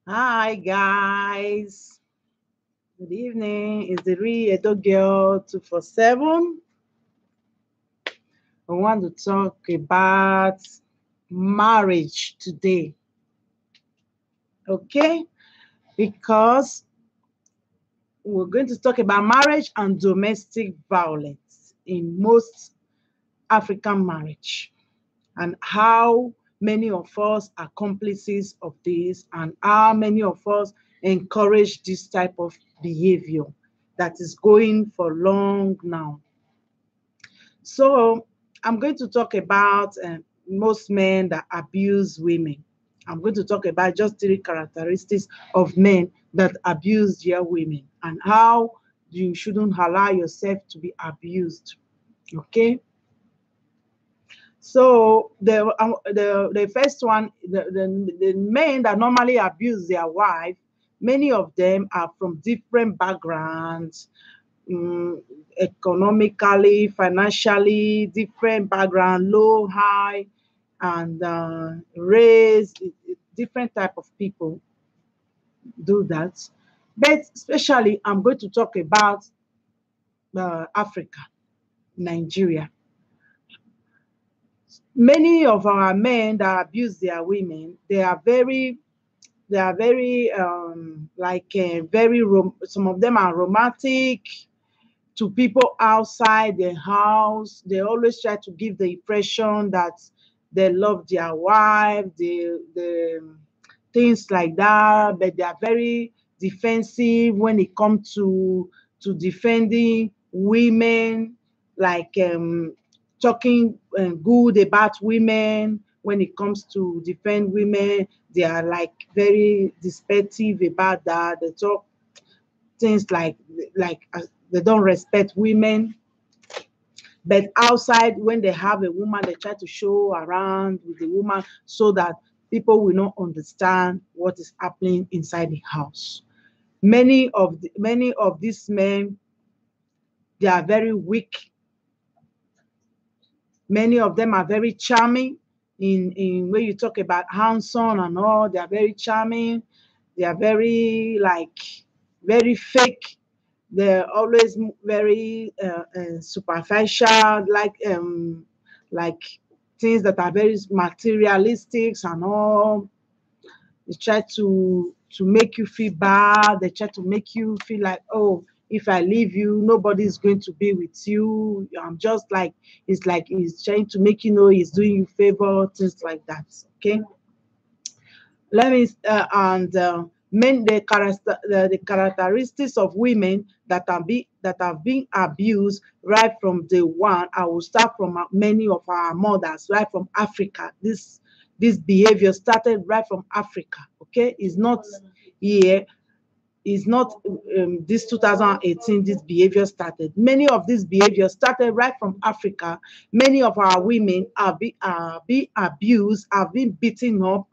Hi guys, good evening. It's the real Edo Girl 247. I want to talk about marriage today, okay? Because we're going to talk about marriage and domestic violence in most African marriage and how many of us are accomplices of this and how many of us encourage this type of behavior that is going for long now. So I'm going to talk about most men that abuse women. I'm going to talk about just three characteristics of men that abuse their women and how you shouldn't allow yourself to be abused. Okay. So the first one, the men that normally abuse their wife, many of them are from different backgrounds, um, economically, financially, different background, low, high, and race, different type of people do that. But especially, I'm going to talk about Africa, Nigeria. Many of our men that abuse their women, they are very some of them are romantic to people outside the house. They always try to give the impression that they love their wife, the things like that, but they are very defensive when it comes to defending women, like talking good about women. When it comes to defend women, they are like very despective about that. They talk things like they don't respect women. But outside, when they have a woman, they try to show around with the woman so that people will not understand what is happening inside the house. Many of these men, they are very weak. Many of them are very charming. In when you talk about handsome and all, they are very charming. They are very very fake. They're always very superficial, like things that are very materialistic and all. They try to make you feel bad. They try to make you feel like, oh, if I leave you, nobody's going to be with you. I'm just like he's trying to make you know he's doing you favor, things like that. Okay. Let me and men the characteristics of women that have been abused right from day one. I will start from many of our mothers right from Africa. This behavior started right from Africa. Okay, it's not here. It's not this 2018 this behavior started. Many of these behaviors started right from Africa. Many of our women are being abused, have been beaten up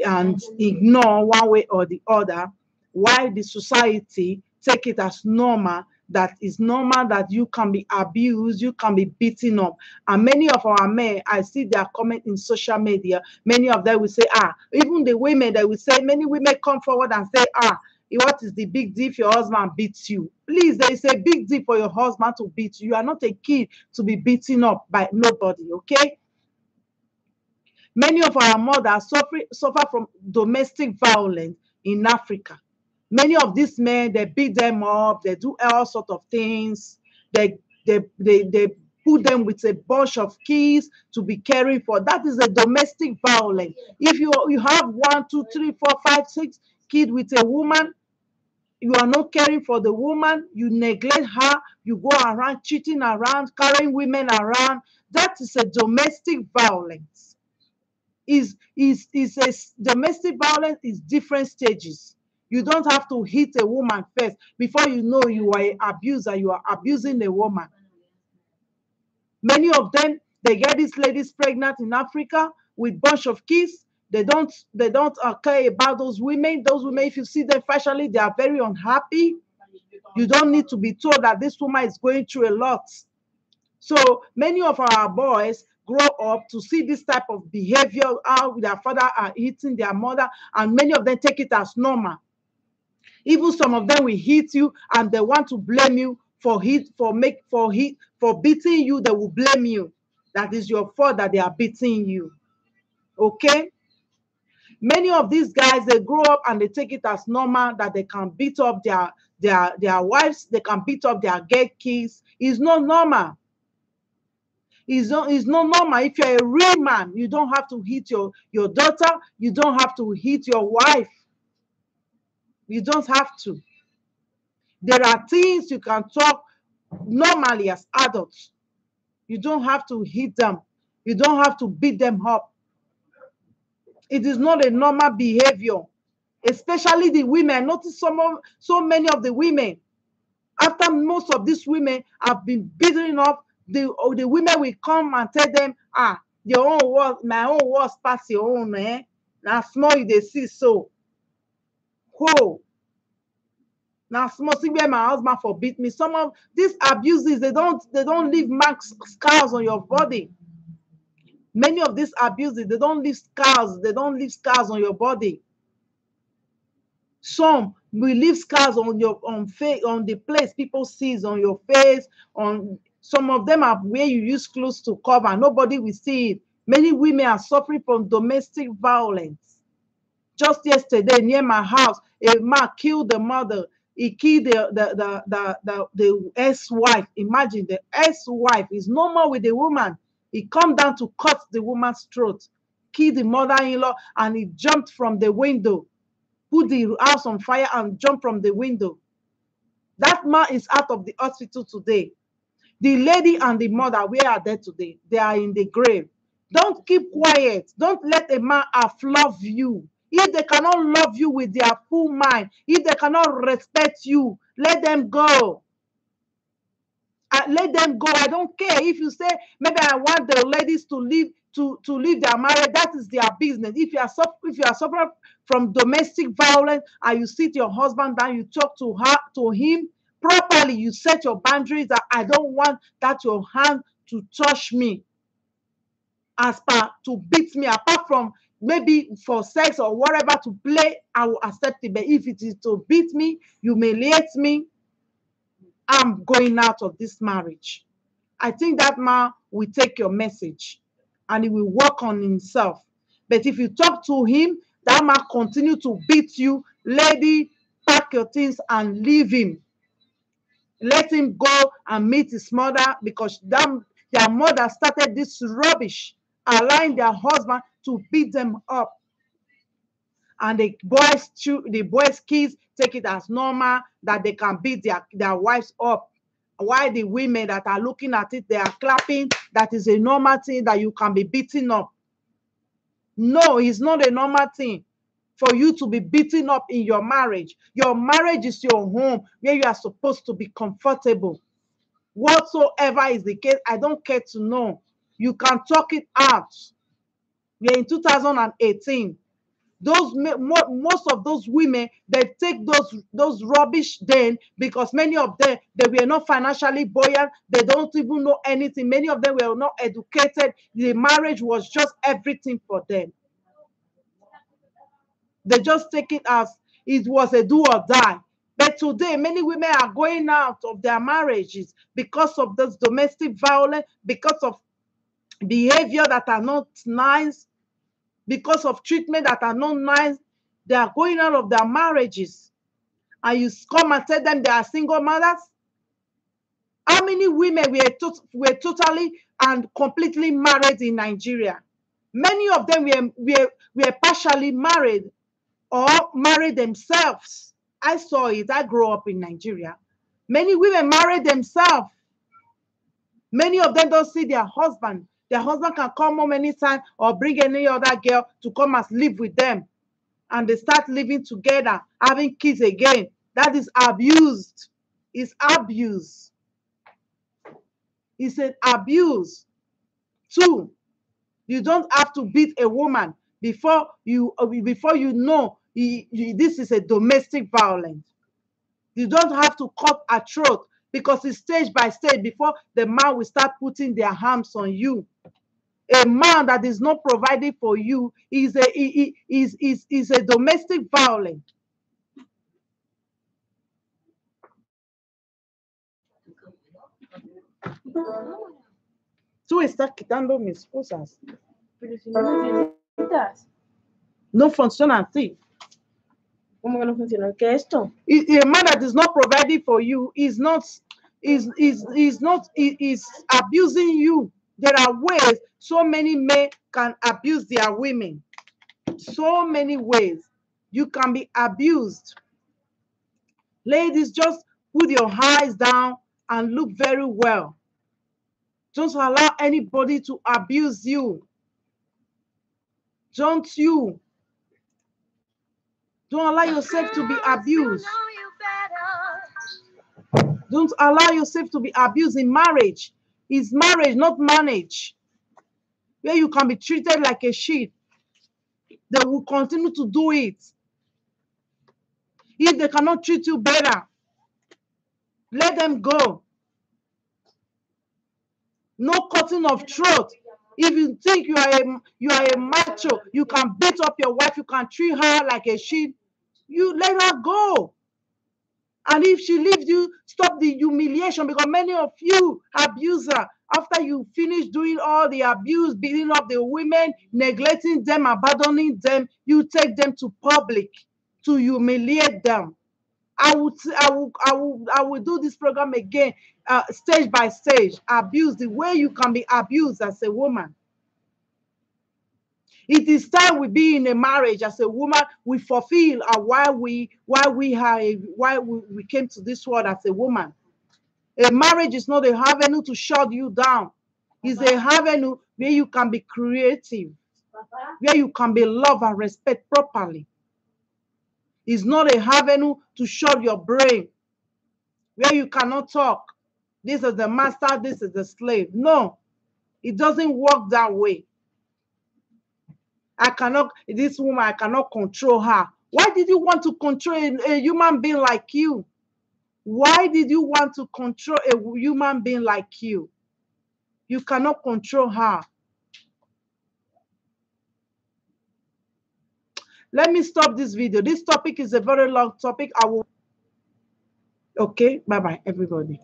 and ignore one way or the other, why the society take it as normal, that it's normal that you can be abused, you can be beaten up. And many of our men, I see their comment in social media, many of them will say, even the women, they will say, many women come forward and say, what is the big deal if your husband beats you? Please, there is a big deal for your husband to beat you. You are not a kid to be beaten up by nobody, okay? Many of our mothers suffer from domestic violence in Africa. Many of these men, they beat them up, they do all sorts of things. They put them with a bunch of kids to be caring for. That is a domestic violence. If you have one, two, three, four, five, six kids with a woman, you are not caring for the woman, you neglect her, you go around cheating around, carrying women around. That is a domestic violence. Domestic violence is different stages. You don't have to hit a woman first before you know you are an abuser, you are abusing a woman. Many of them, they get these ladies pregnant in Africa with bunch of kids. They don't care about those women. Those women, if you see them fashionably, they are very unhappy. You don't need to be told that this woman is going through a lot. So many of our boys, grow up to see this type of behavior, how their father are hitting their mother, and many of them take it as normal. Even some of them will hit you and they want to blame you for beating you. They will blame you. That is your fault that they are beating you. Okay? Many of these guys, they grow up and they take it as normal that they can beat up their wives, they can beat up their gay kids. It's not normal. It's not normal. If you're a real man, you don't have to hit your daughter, you don't have to hit your wife. You don't have to. There are things you can talk normally as adults. You don't have to hit them. You don't have to beat them up. It is not a normal behavior, especially the women. Notice so many of the women, after most of these women have been beaten up, the women will come and tell them, your own was my own was pass your own, eh? Now small they see so. Whoa. Now small see where my husband forbid me. Some of these abuses, they don't leave marks, scars on your body. Many of these abuses, they don't leave scars. They don't leave scars on your body. Some will leave scars on your face, on the place people sees on your face. On some of them are where you use clothes to cover. Nobody will see it. Many women are suffering from domestic violence. Just yesterday, near my house, a man killed the mother. He killed the ex-wife. Imagine, the ex-wife is normal with the woman. He come down to cut the woman's throat, killed the mother-in-law, and he jumped from the window, put the house on fire and jumped from the window. That man is out of the hospital today. The lady and the mother, where are they today? They are in the grave. Don't keep quiet. Don't let a man love you. If they cannot love you with their full mind, if they cannot respect you, let them go. Let them go. I don't care if you say, maybe I want the ladies to leave their marriage. That is their business. If you are suffering from domestic violence and you sit your husband down, you talk to him properly, you set your boundaries that I don't want that your hand to touch me, as per to beat me, apart from maybe for sex or whatever to play, I will accept it. But if it is to beat me, humiliate me, I'm going out of this marriage. I think that man will take your message and he will work on himself. But if you talk to him, that man continue to beat you, lady, pack your things and leave him. Let him go and meet his mother, because their mother started this rubbish, allowing their husband to beat them up. And the boys' kids take it as normal that they can beat their wives up. While the women that are looking at it, they are clapping. That is a normal thing, that you can be beaten up. No, it's not a normal thing for you to be beaten up in your marriage. Your marriage is your home where you are supposed to be comfortable. Whatsoever is the case, I don't care to know. You can talk it out. We're in 2018. Most of those women, they take those rubbish then, because many of them, they were not financially buoyant. They don't even know anything. Many of them were not educated. The marriage was just everything for them. They just take it as it was a do or die. But today, many women are going out of their marriages because of this domestic violence, because of behavior that are not nice, because of treatment that are not nice. They are going out of their marriages. And you come and tell them they are single mothers? How many women were totally and completely married in Nigeria? Many of them were partially married or married themselves. I saw it. I grew up in Nigeria. Many women married themselves. Many of them don't see their husband. Their husband can come home anytime or bring any other girl to come and live with them. And they start living together, having kids again. That is abused. It's abuse. It's an abuse. Two, you don't have to beat a woman before you know this is a domestic violence. You don't have to cut her throat, because it's stage by stage before the man will start putting their hands on you. A man that is not providing for you is is a domestic violence. Tú estás quitando mis cosas. Pero si no necesitas. No funciona así. ¿Cómo que no funciona? ¿Qué es esto? A man that is not providing for you is not is abusing you. There are ways so many men can abuse their women. So many ways you can be abused. Ladies, just put your eyes down and look very well. Don't allow anybody to abuse you. Don't allow yourself to be abused. Don't allow yourself to be abused in marriage. It's marriage, not manage. Where you can be treated like a shit. They will continue to do it. If they cannot treat you better, let them go. No cutting of throat. If you think you are a macho, you can beat up your wife, you can treat her like a shit, you let her go. And if she leaves you, stop the humiliation, because many of you abuse her. After you finish doing all the abuse, beating up the women, neglecting them, abandoning them, you take them to public to humiliate them. I will do this program again, stage by stage. Abuse, the way you can be abused as a woman. It is time we be in a marriage as a woman. We fulfill why we came to this world as a woman. A marriage is not a avenue to shut you down. It's a avenue where you can be creative, where you can be loved and respected properly. It's not a avenue to shut your brain, where you cannot talk. This is the master, this is the slave. No, it doesn't work that way. This woman, I cannot control her. Why did you want to control a human being like you? Why did you want to control a human being like you? You cannot control her. Let me stop this video. This topic is a very long topic. Okay, bye-bye, everybody.